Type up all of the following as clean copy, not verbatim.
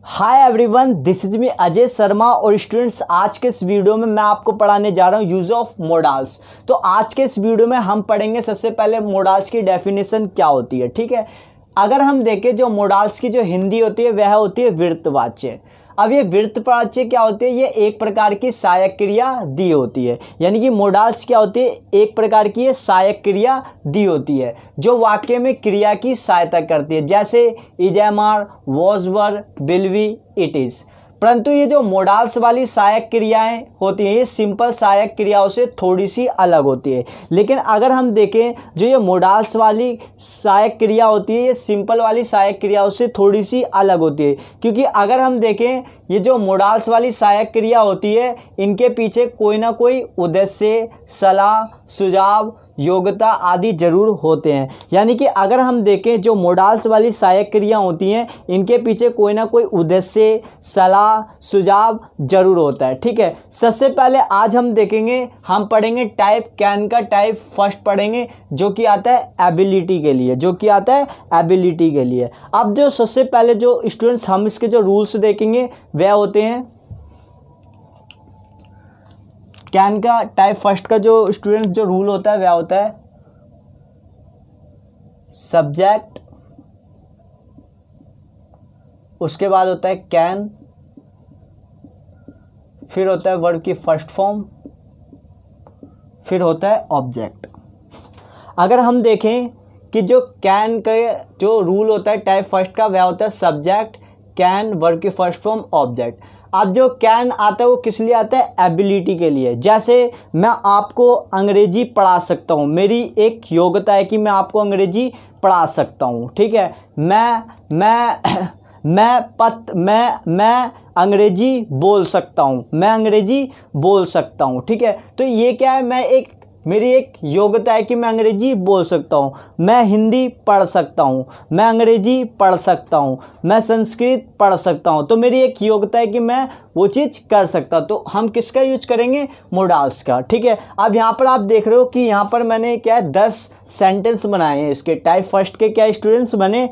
Hi everyone, this is me Ajay Sharma और students, आज के इस वीडियो में मैं आपको पढ़ाने जा रहा हूँ यूज़ ऑफ मोडाल्स। तो आज के इस वीडियो में हम पढ़ेंगे सबसे पहले मोडाल्स की डेफिनेशन क्या होती है। ठीक है, अगर हम देखें जो मोडाल्स की जो हिंदी होती है वह होती है विर्तवाच्य। अब ये विर्तवाच्य क्या होती है, ये एक प्रकार की सहायक क्रिया दी होती है। यानी कि मोडाल्स क्या होती है, एक प्रकार की ये सहायक क्रिया दी होती है जो वाक्य में क्रिया की सहायता करती है, जैसे is am are, was were, will be, it is. परंतु ये जो मोडाल्स वाली सहायक क्रियाएं होती हैं ये सिंपल सहायक क्रियाओं से थोड़ी सी अलग होती है। लेकिन अगर हम देखें जो ये मोडाल्स वाली सहायक क्रिया होती है ये सिंपल वाली सहायक क्रियाओं से थोड़ी सी अलग होती है, क्योंकि अगर हम देखें ये जो मोडाल्स वाली सहायक क्रिया होती है इनके पीछे कोई ना कोई उद्देश्य, सलाह, सुझाव, योग्यता आदि जरूर होते हैं। यानी कि अगर हम देखें जो मोडाल्स वाली सहायक क्रिया होती हैं इनके पीछे कोई ना कोई उद्देश्य, सलाह, सुझाव जरूर होता है। ठीक है, सबसे पहले आज हम देखेंगे, हम पढ़ेंगे टाइप कैन का टाइप फर्स्ट पढ़ेंगे जो कि आता है एबिलिटी के लिए, जो कि आता है एबिलिटी के लिए। अब जो सबसे पहले जो स्टूडेंट्स हम इसके जो रूल्स देखेंगे वह होते हैं कैन का टाइप फर्स्ट का जो स्टूडेंट जो रूल होता है वह होता है सब्जेक्ट, उसके बाद होता है कैन, फिर होता है वर्ब की फर्स्ट फॉर्म, फिर होता है ऑब्जेक्ट। अगर हम देखें कि जो कैन का जो रूल होता है टाइप फर्स्ट का वह होता है सब्जेक्ट, कैन, वर्ब की फर्स्ट फॉर्म, ऑब्जेक्ट। अब जो कैन आता है वो किस लिए आता है, एबिलिटी के लिए। जैसे मैं आपको अंग्रेजी पढ़ा सकता हूँ, मेरी एक योग्यता है कि मैं आपको अंग्रेजी पढ़ा सकता हूँ। ठीक है, मैं अंग्रेजी बोल सकता हूँ, मैं अंग्रेजी बोल सकता हूँ। ठीक है, तो ये क्या है, मेरी एक योग्यता है कि मैं अंग्रेजी बोल सकता हूँ। मैं हिंदी पढ़ सकता हूँ, मैं अंग्रेजी पढ़ सकता हूँ, मैं संस्कृत पढ़ सकता हूँ। तो मेरी एक योग्यता है कि मैं वो चीज़ कर सकता। तो हम किसका यूज करेंगे, मोडाल्स का। ठीक है, अब यहाँ पर आप देख रहे हो कि यहाँ पर मैंने क्या है 10 सेंटेंस बनाए हैं इसके टाइप फर्स्ट के। क्या स्टूडेंट्स बने,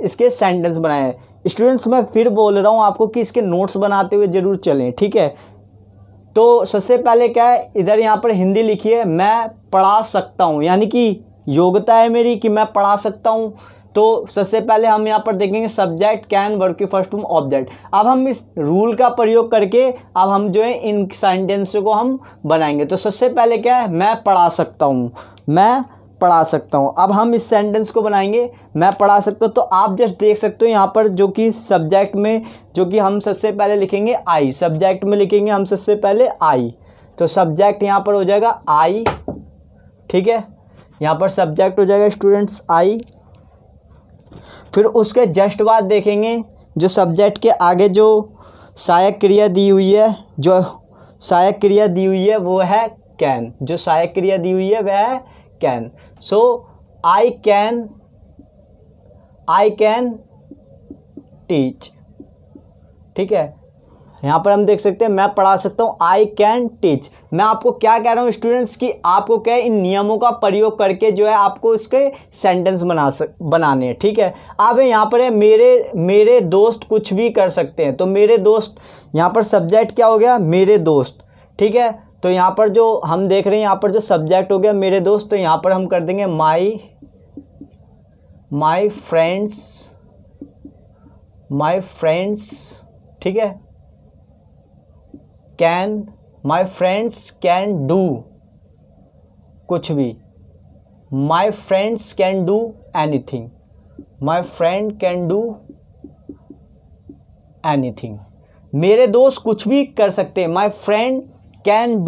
इसके सेंटेंस बनाए हैं। स्टूडेंट्स मैं फिर बोल रहा हूँ आपको कि इसके नोट्स बनाते हुए ज़रूर चलें। ठीक है, तो सबसे पहले क्या है, इधर यहाँ पर हिंदी लिखी है, मैं पढ़ा सकता हूँ, यानी कि योग्यता है मेरी कि मैं पढ़ा सकता हूँ। तो सबसे पहले हम यहाँ पर देखेंगे सब्जेक्ट, कैन, वर्ब की फर्स्ट फॉर्म, ऑब्जेक्ट। अब हम इस रूल का प्रयोग करके अब हम जो है इन सेंटेंसों को हम बनाएंगे। तो सबसे पहले क्या है, मैं पढ़ा सकता हूँ, मैं पढ़ा सकता हूँ। अब हम इस सेंटेंस को बनाएंगे, मैं पढ़ा सकता हूँ। तो आप जस्ट देख सकते हो यहाँ पर जो कि सब्जेक्ट में जो कि हम सबसे पहले लिखेंगे आई, सब्जेक्ट में लिखेंगे हम सबसे पहले आई। तो सब्जेक्ट यहाँ पर हो जाएगा आई। ठीक है, यहाँ पर सब्जेक्ट हो जाएगा स्टूडेंट्स आई। फिर उसके जस्ट बाद देखेंगे जो सब्जेक्ट के आगे जो सहायक क्रिया दी हुई है, जो सहायक क्रिया दी हुई है वो है कैन। जो सहायक क्रिया दी हुई है वह है can. So I can teach. ठीक है, यहाँ पर हम देख सकते हैं मैं पढ़ा सकता हूँ, आई कैन टीच। मैं आपको क्या कह रहा हूँ स्टूडेंट्स कि आपको क्या है इन नियमों का प्रयोग करके जो है आपको इसके सेंटेंस बनाने हैं। ठीक है, अब यहाँ पर है मेरे दोस्त कुछ भी कर सकते हैं। तो मेरे दोस्त, यहाँ पर सब्जेक्ट क्या हो गया, मेरे दोस्त। ठीक है, तो यहाँ पर जो हम देख रहे हैं यहाँ पर जो सब्जेक्ट हो गया मेरे दोस्त, तो यहाँ पर हम कर देंगे माई फ्रेंड्स। ठीक है, माई फ्रेंड्स कैन डू कुछ भी, my friends can do anything, my friend can do anything. मेरे दोस्त कुछ भी कर सकते हैं, my friends can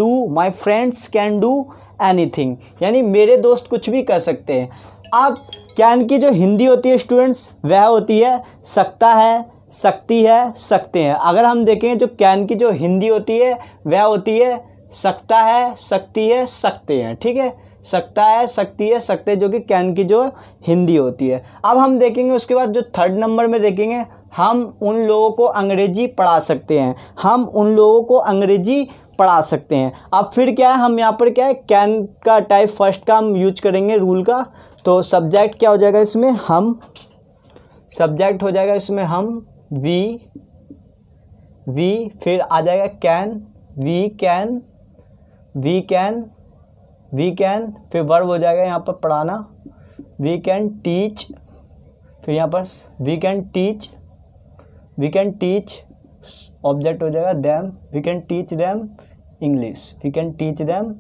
do anything, यानी मेरे दोस्त कुछ भी कर सकते हैं। अब कैन की जो हिंदी होती है स्टूडेंट्स वह होती है सकता है, सकती है, सकते हैं। अगर हम देखें जो कैन की जो हिंदी होती है वह होती है सकता है, सकती है, सकते हैं। ठीक है, सकता है, सकती है, सकते हैं, जो कि कैन की जो हिंदी होती है। अब हम देखेंगे उसके बाद जो थर्ड नंबर में देखेंगे, हम उन लोगों को अंग्रेजी पढ़ा सकते हैं, हम उन लोगों को अंग्रेजी पढ़ा सकते हैं। अब फिर क्या है, हम यहाँ पर क्या है कैन का टाइप फर्स्ट का हम यूज करेंगे रूल का। तो सब्जेक्ट क्या हो जाएगा इसमें, हम, सब्जेक्ट हो जाएगा इसमें हम, वी, वी, फिर आ जाएगा can, we can, we can, we can, फिर वर्ब हो जाएगा यहाँ पर पढ़ाना, वी कैन टीच, फिर यहाँ पर we can teach, we can teach, object हो जाएगा them, we can teach them English, we can teach them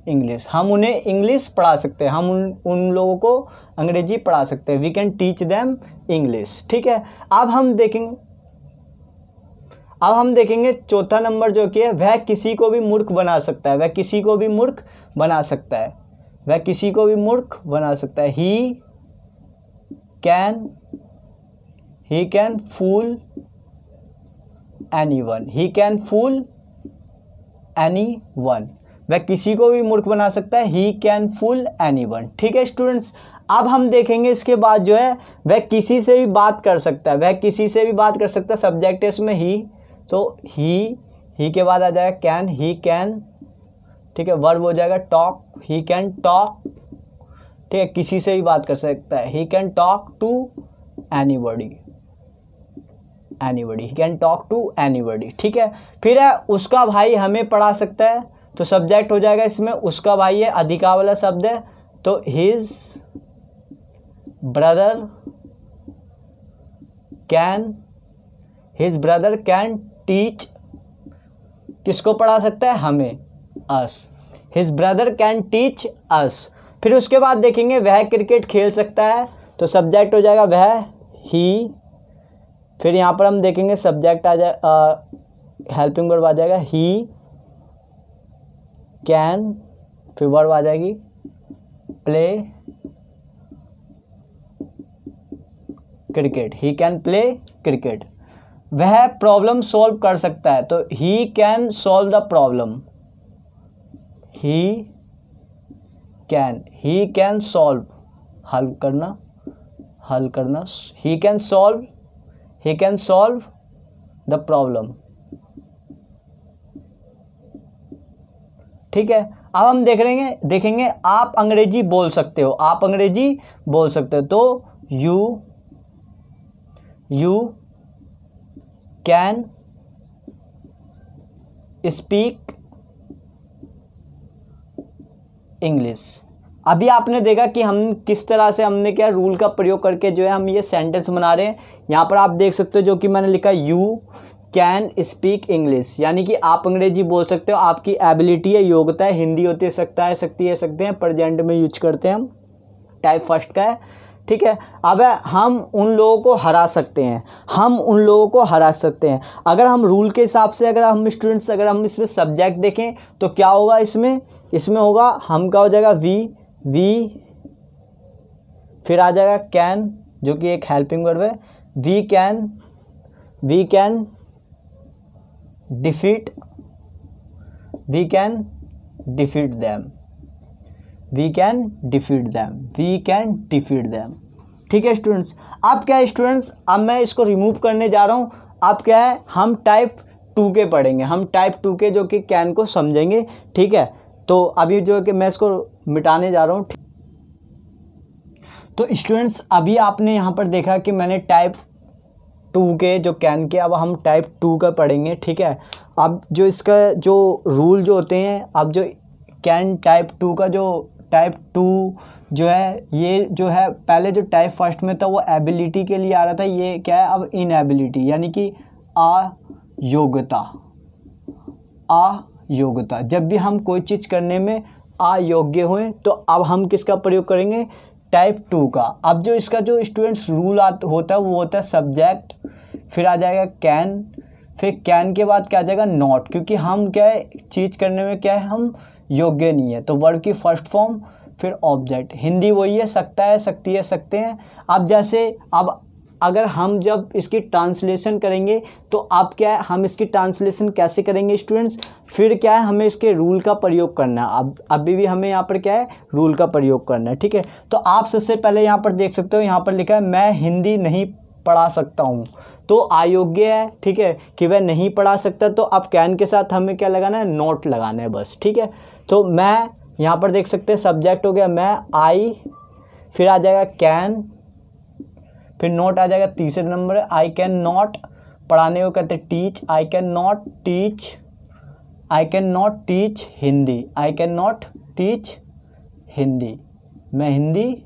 English. हम उन्हें इंग्लिश पढ़ा सकते हैं, हम उन लोगों को अंग्रेजी पढ़ा सकते हैं, we can teach them English. ठीक है, अब हम देखेंगे चौथा नंबर जो कि है, वह किसी को भी मूर्ख बना सकता है, वह किसी को भी मूर्ख बना सकता है, वह किसी को भी मूर्ख बना सकता है। He can fool anyone, he can fool anyone, वह किसी को भी मूर्ख बना सकता है, ही कैन फूल एनीवन। ठीक है स्टूडेंट्स, अब हम देखेंगे इसके बाद जो है, वह किसी से भी बात कर सकता है, वह किसी से भी बात कर सकता है, सब्जेक्ट है इसमें ही, तो ही के बाद आ जाएगा कैन, ही कैन, ठीक है, वर्ब हो जाएगा टॉक, ही कैन टॉक, ठीक है, किसी से भी बात कर सकता है, he can talk to anybody, he can talk to anybody. ठीक है, फिर है उसका भाई हमें पढ़ा सकता है, तो सब्जेक्ट हो जाएगा इसमें उसका भाई है, अधिकार वाला शब्द है, तो हिज ब्रदर कैन टीच, किसको पढ़ा सकता है, हमें, us, his brother can teach us. फिर उसके बाद देखेंगे वह क्रिकेट खेल सकता है, तो सब्जेक्ट हो जाएगा वह, ही, फिर यहाँ पर हम देखेंगे सब्जेक्ट आ जाए, हेल्पिंग वर्ब आ जाएगा ही कैन, फिर वर्ब आ जाएगी play cricket, he can play cricket. वह प्रॉब्लम सॉल्व कर सकता है, तो he can solve the problem, he can solve, हल करना, he can solve the problem. ठीक है, अब हम देखेंगे आप अंग्रेजी बोल सकते हो, आप अंग्रेजी बोल सकते हो, तो यू कैन स्पीक इंग्लिश। अभी आपने देखा कि हम किस तरह से हमने क्या रूल का प्रयोग करके जो है हम ये सेंटेंस बना रहे हैं। यहाँ पर आप देख सकते हो जो कि मैंने लिखा यू कैन स्पीक इंग्लिश, यानी कि आप अंग्रेजी बोल सकते हो, आपकी एबिलिटी है, योग्यता है, हिंदी होती है सकता है, सकती है सकते हैं, प्रेजेंट में यूज करते हैं हम, टाइप फर्स्ट का है। ठीक है, अब हम उन लोगों को हरा सकते हैं, अगर हम रूल के हिसाब से अगर हम स्टूडेंट्स अगर हम इसमें सब्जेक्ट देखें तो क्या होगा, इसमें होगा हम क्या हो जाएगा वी, फिर आ जाएगा कैन जो कि एक हेल्पिंग वर्ब है, वी कैन डिफीट देम। ठीक है स्टूडेंट्स, अब क्या है स्टूडेंट्स, अब मैं इसको रिमूव करने जा रहा हूँ। अब क्या है, हम टाइप 2 के पढ़ेंगे, हम टाइप 2 के जो कि कैन को समझेंगे। ठीक है, तो अभी जो है कि मैं इसको मिटाने जा रहा हूँ। तो स्टूडेंट्स अभी आपने यहाँ पर देखा कि मैंने टाइप 2 के जो कैन के, अब हम टाइप 2 का पढ़ेंगे। ठीक है, अब जो इसका जो रूल जो होते हैं, अब जो कैन टाइप 2 का जो टाइप 2 जो है, ये जो है पहले जो टाइप फर्स्ट में था वो एबिलिटी के लिए आ रहा था, ये क्या है अब इनएबिलिटी, यानी कि अयोग्यता। जब भी हम कोई चीज़ करने में अयोग्य हुए तो अब हम किसका प्रयोग करेंगे, टाइप 2 का। अब जो इसका जो स्टूडेंट्स रूल होता है वो होता है सब्जेक्ट, फिर आ जाएगा कैन, फिर कैन के बाद क्या आ जाएगा नॉट, क्योंकि हम क्या है चीज़ करने में क्या है हम योग्य नहीं है, तो वर्ब की फर्स्ट फॉर्म, फिर ऑब्जेक्ट। हिंदी वही है, सकता है, सकती है, सकते हैं। अब जैसे अब अगर हम जब इसकी ट्रांसलेशन करेंगे तो अब क्या है, हम इसकी ट्रांसलेशन कैसे करेंगे स्टूडेंट्स, फिर क्या है हमें इसके रूल का प्रयोग करना है। अब अभी भी हमें यहाँ पर क्या है रूल का प्रयोग करना है। ठीक है, तो आप सबसे पहले यहाँ पर देख सकते हो, यहाँ पर लिखा है मैं हिंदी नहीं पढ़ा सकता हूँ, तो अयोग्य है। ठीक है, कि वह नहीं पढ़ा सकता, तो अब कैन के साथ हमें क्या लगाना है, नॉट लगाना है बस। ठीक है, तो मैं यहाँ पर देख सकते हैं सब्जेक्ट हो गया मैं, आई, फिर आ जाएगा कैन, फिर नॉट आ जाएगा, तीसरे नंबर है आई कैन नॉट, पढ़ाने को कहते हैं teach. I can not teach Hindi. I can not teach Hindi, मैं हिंदी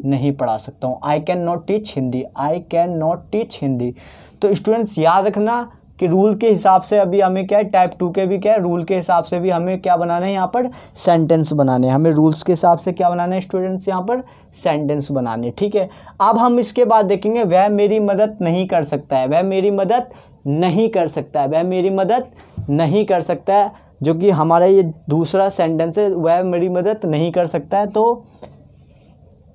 नहीं पढ़ा सकता हूँ। I can not teach Hindi, I can not teach Hindi. तो स्टूडेंट्स याद रखना कि रूल के हिसाब से अभी हमें क्या है, टाइप 2 के भी क्या है, रूल के हिसाब से भी हमें क्या बनाना है, यहाँ पर सेंटेंस बनाने हैं। हमें रूल्स के हिसाब से क्या बनाना है स्टूडेंट्स, यहाँ पर सेंटेंस बनाने। ठीक है, अब हम इसके बाद देखेंगे वह मेरी मदद नहीं कर सकता है। वह मेरी मदद नहीं कर सकता है, वह मेरी मदद नहीं कर सकता है, जो कि हमारा ये दूसरा सेंटेंस है, वह मेरी मदद नहीं कर सकता है। तो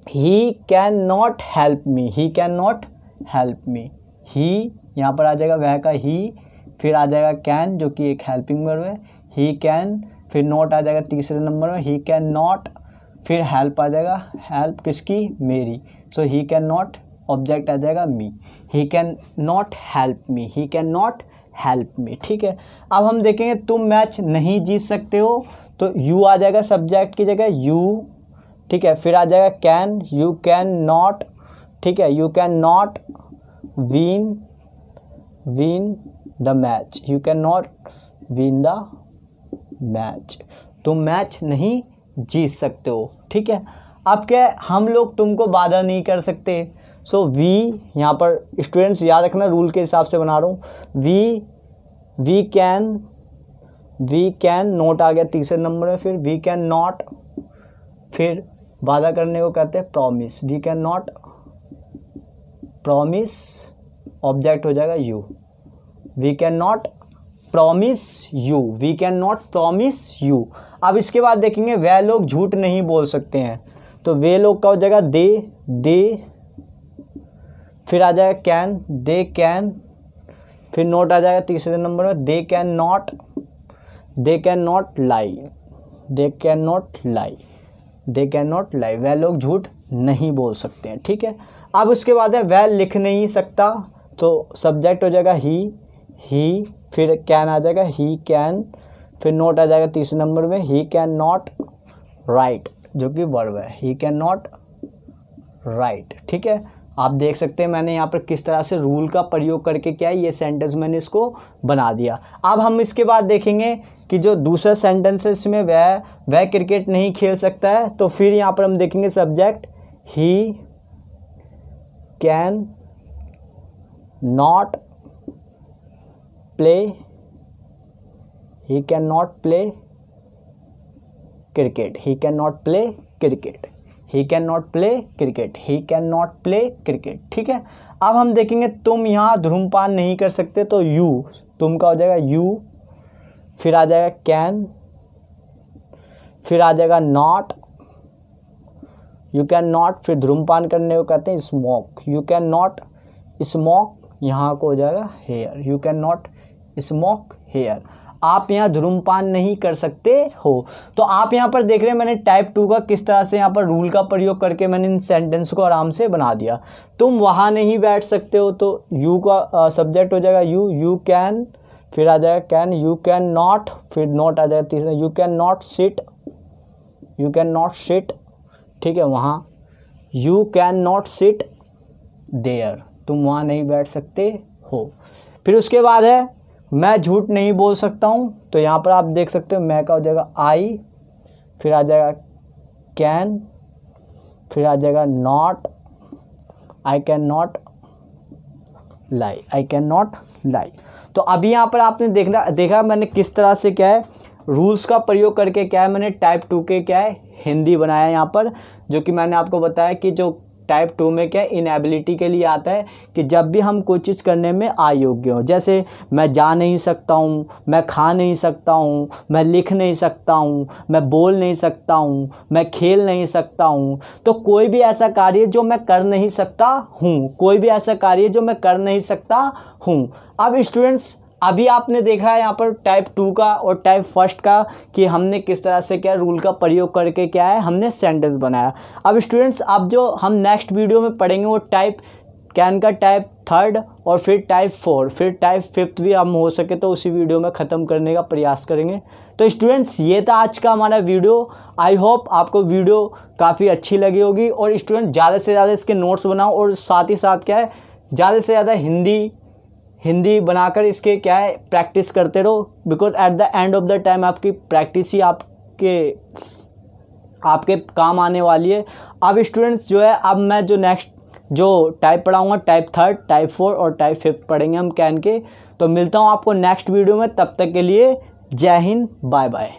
he can not help me, he can not help me. He यहाँ पर आ जाएगा वह का ही, फिर आ जाएगा कैन जो कि एक हेल्पिंग वर्ब है, ही कैन, फिर नॉट आ जाएगा तीसरे नंबर में, ही कैन नॉट, फिर हेल्प आ जाएगा, हेल्प किसकी, मेरी। So he can not, object आ जाएगा me, he can not help me, he can not help me. ठीक है, अब हम देखेंगे तुम मैच नहीं जीत सकते हो, तो यू आ जाएगा सब्जेक्ट की जगह, यू। ठीक है, फिर आ जाएगा कैन, यू कैन नॉट, ठीक है, you can not win the match, you can not win the match, तुम मैच नहीं जीत सकते हो। ठीक है, अब क्या है, हम लोग तुमको बाधा नहीं कर सकते। सो वी, यहाँ पर स्टूडेंट्स याद रखना रूल के हिसाब से बना रहा हूँ, वी कैन नॉट आ गया तीसरे नंबर में, फिर वी कैन नॉट, फिर वादा करने को कहते हैं promise, we can not promise, object हो जाएगा you, we can not promise you, we can not promise you. अब इसके बाद देखेंगे वह लोग झूठ नहीं बोल सकते हैं, तो वे लोग का हो जाएगा दे, फिर आ जाएगा कैन, दे कैन, फिर नॉट आ जाएगा तीसरे नंबर में, they can not lie, they can not lie, वह लोग झूठ नहीं बोल सकते हैं। ठीक है, अब उसके बाद है वह लिख नहीं सकता, तो सब्जेक्ट हो जाएगा ही, फिर कैन आ जाएगा, ही कैन, फिर नॉट आ जाएगा तीसरे नंबर में, ही कैन नॉट राइट जो कि वर्ब है, ही कैन नॉट राइट। ठीक है, आप देख सकते हैं मैंने यहाँ पर किस तरह से रूल का प्रयोग करके क्या है ये सेंटेंस मैंने इसको बना दिया। अब हम इसके बाद देखेंगे कि जो दूसरा सेंटेंस है इसमें वह क्रिकेट नहीं खेल सकता है, तो फिर यहाँ पर हम देखेंगे subject he can not play, he can not play cricket, he can not play cricket, he can not play cricket, he can not play cricket. ठीक है, अब हम देखेंगे तुम यहाँ धूम्रपान नहीं कर सकते, तो यू, तुम का हो जाएगा यू, फिर आ जाएगा कैन, फिर आ जाएगा नॉट, यू कैन नॉट, फिर धूम्रपान करने को कहते हैं smoke, you can not smoke, यहाँ को हो जाएगा here, you can not smoke here, आप यहाँ धूम्रपान नहीं कर सकते हो। तो आप यहाँ पर देख रहे हैं मैंने टाइप 2 का किस तरह से यहाँ पर रूल का प्रयोग करके मैंने इन सेंटेंस को आराम से बना दिया। तुम वहाँ नहीं बैठ सकते हो, तो यू का सब्जेक्ट हो जाएगा यू कैन, फिर आ जाएगा कैन, यू कैन नॉट, फिर नॉट आ जाएगा तीसरा, यू कैन नॉट सिट, ठीक है, वहाँ you can not sit there, तुम वहाँ नहीं बैठ सकते हो। फिर उसके बाद है मैं झूठ नहीं बोल सकता हूँ, तो यहाँ पर आप देख सकते हो मैं का हो जाएगा आई, फिर आ जाएगा कैन, फिर आ जाएगा not, I can not lie. तो अभी यहाँ पर आपने देखा मैंने किस तरह से क्या है रूल्स का प्रयोग करके क्या है मैंने टाइप 2 के क्या है हिंदी बनाया यहाँ पर, जो कि मैंने आपको बताया कि जो टाइप 2 में क्या इनएबिलिटी के लिए आता है कि जब भी हम कोई चीज़ करने में अयोग्य हो, जैसे मैं जा नहीं सकता हूँ, मैं खा नहीं सकता हूँ, मैं लिख नहीं सकता हूँ, मैं बोल नहीं सकता हूँ, मैं खेल नहीं सकता हूँ, तो कोई भी ऐसा कार्य जो मैं कर नहीं सकता हूँ, अब स्टूडेंट्स अभी आपने देखा है यहाँ पर टाइप 2 का और टाइप 1 का कि हमने किस तरह से क्या रूल का प्रयोग करके क्या है हमने सेंटेंस बनाया। अब स्टूडेंट्स अब जो हम नेक्स्ट वीडियो में पढ़ेंगे वो टाइप कैन का टाइप 3 और फिर टाइप 4, फिर टाइप 5 भी हम हो सके तो उसी वीडियो में ख़त्म करने का प्रयास करेंगे। तो स्टूडेंट्स ये था आज का हमारा वीडियो। आई होप आपको वीडियो काफ़ी अच्छी लगी होगी और स्टूडेंट ज़्यादा से ज़्यादा इसके नोट्स बनाओ और साथ ही साथ क्या है ज़्यादा से ज़्यादा हिंदी हिंदी बनाकर इसके क्या है प्रैक्टिस करते रहो, because at the end of the time आपकी प्रैक्टिस ही आपके काम आने वाली है। अब स्टूडेंट्स जो है, अब मैं जो नेक्स्ट जो टाइप पढ़ाऊँगा, टाइप 3, टाइप 4 और टाइप 5 पढ़ेंगे हम कैन के। तो मिलता हूँ आपको नेक्स्ट वीडियो में, तब तक के लिए जय हिंद, बाय बाय।